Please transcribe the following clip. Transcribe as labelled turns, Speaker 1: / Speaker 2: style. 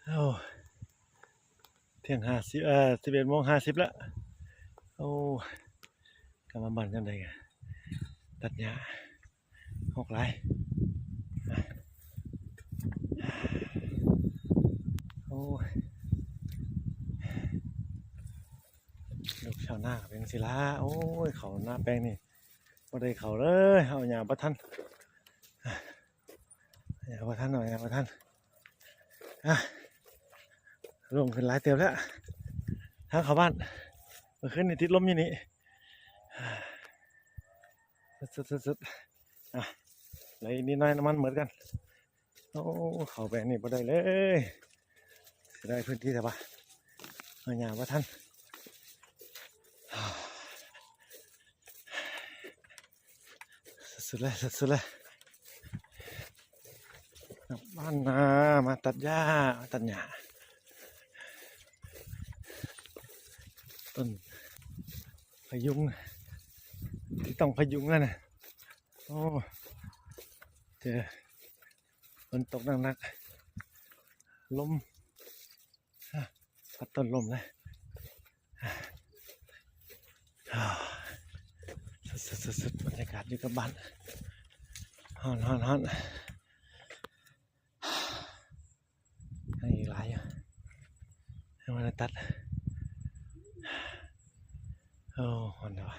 Speaker 1: โอ้เที่ยง5011:50แล้วโอ้กำลังบันจังไดกันตัดหญ้าหกหลายโอ้ลูกชาวนาก็เป็นสิล่ะโอ้ยเขาหน้าแปลงนี่บ่ได้เขาเลยเอาหญ้าบ่ทันหญ้าบ่ทันหน่อยหญ้าบ่ทันลงขึ้นหลายเติบแล้วทางเข้าบ้านเมื่อคืนนี่ติดลมอยู่นี่สุดๆเหลืออีกนิดหน่อยน้ำมันเหมือนกันโอ้เข้าแปลงนี่บ่ได้เลยเสียดายพื้นที่แต่ว่าเอาหญ้าบ่ทันสุดๆเลยกลับบ้านนามาตัดหญ้าตัดหญ้าต้นพยุงที่ต้องพยุงนั่นน่ะโอ้เจอฝนตกหนักๆลมพัดต้นลมเลยสุดบรรยากาศอยู่กับบ้านฮ้อนให้อีกหลายอยู่ให้มันตัดโอ้ฮ้อนเลยวะ